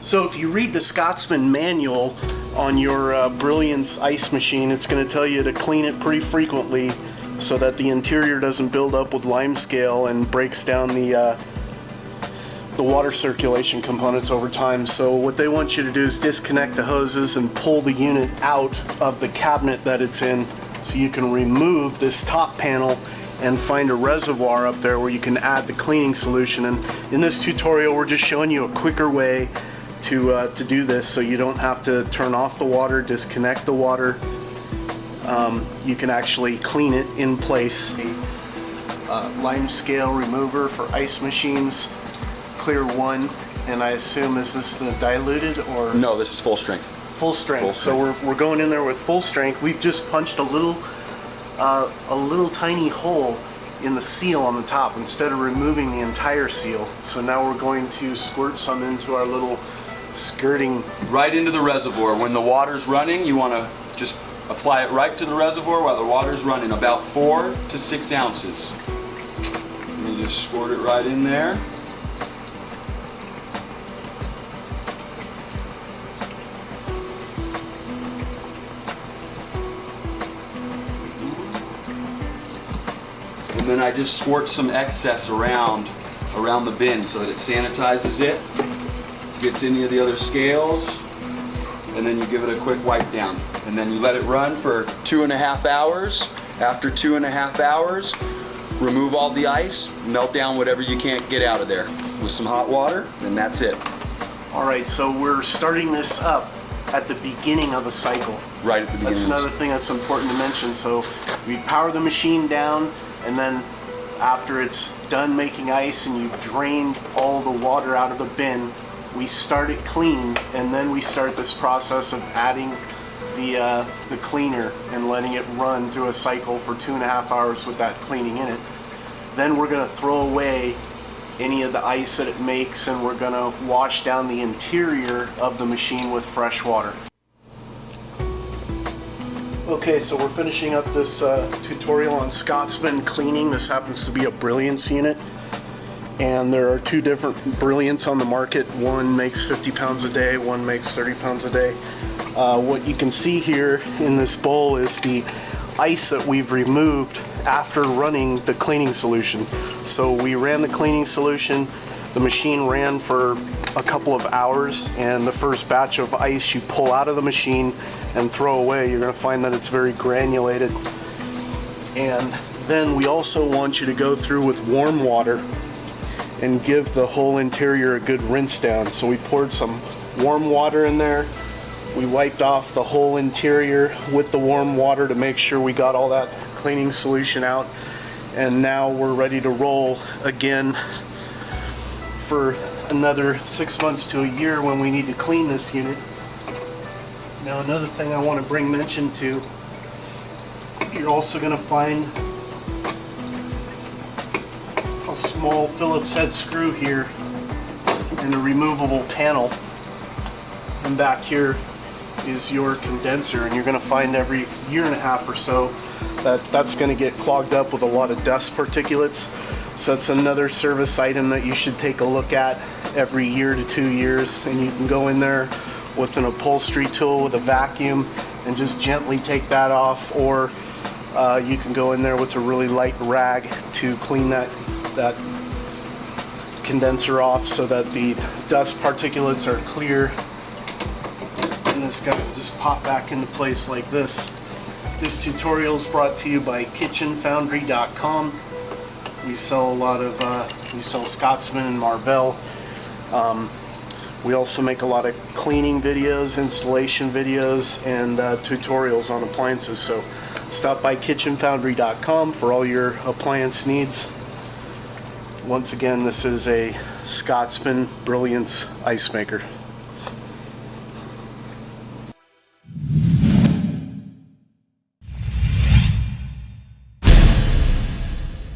So if you read the Scotsman manual on your Brilliance ice machine, it's going to tell you to clean it pretty frequently so that the interior doesn't build up with limescale and breaks down the water circulation components over time. So what they want you to do is disconnect the hoses and pull the unit out of the cabinet that it's in, so you can remove this top panel and find a reservoir up there where you can add the cleaning solution. And in this tutorial, we're just showing you a quicker way to do this, so you don't have to turn off the water, disconnect the water. You can actually clean it in place. Limescale remover for ice machines, clear 1, and I assume, is this the diluted or? No, this is full strength. Full strength. So we're going in there with full strength. We've just punched a little tiny hole in the seal on the top instead of removing the entire seal. So now we're going to squirt some into our little skirting. Right into the reservoir. When the water's running, you want to just apply it right to the reservoir while the water's running, about 4 to 6 ounces. And you just squirt it right in there. And then I just squirt some excess around the bin so that it sanitizes it, gets any of the other scales, and then you give it a quick wipe down. And then you let it run for 2.5 hours. After 2.5 hours, remove all the ice, melt down whatever you can't get out of there with some hot water, and that's it. All right, so we're starting this up at the beginning of the cycle. Right at the beginning. That's another thing that's important to mention. So we power the machine down, and then after it's done making ice and you've drained all the water out of the bin, we start it clean, and then we start this process of adding the cleaner and letting it run through a cycle for 2.5 hours with that cleaning in it. Then we're going to throw away any of the ice that it makes, and we're going to wash down the interior of the machine with fresh water. Okay, so we're finishing up this tutorial on Scotsman cleaning. This happens to be a Brilliance unit, and there are 2 different Brilliance on the market. One makes 50 pounds a day, one makes 30 pounds a day. What you can see here in this bowl is the ice that we've removed after running the cleaning solution. So we ran the cleaning solution, the machine ran for a couple of hours, and the first batch of ice you pull out of the machine and throw away, you're going to find that it's very granulated. And then we also want you to go through with warm water and give the whole interior a good rinse down. So we poured some warm water in there. We wiped off the whole interior with the warm water to make sure we got all that cleaning solution out. And now we're ready to roll again for another 6 months to a year when we need to clean this unit. Now, another thing I want to bring mention to, you're also going to find a small Phillips head screw here and a removable panel, and back here is your condenser, and you're going to find every 1.5 years or so that's going to get clogged up with a lot of dust particulates. So that's another service item that you should take a look at every 1 year to 2 years, and you can go in there with an upholstery tool with a vacuum and just gently take that off, or you can go in there with a really light rag to clean that condenser off so that the dust particulates are clear. And this guy will just pop back into place like this. This tutorial is brought to you by kitchenfoundry.com. We sell a lot of, we sell Scotsman and Marvell. We also make a lot of cleaning videos, installation videos, and tutorials on appliances. So stop by kitchenfoundry.com for all your appliance needs. Once again, this is a Scotsman Brilliance ice maker.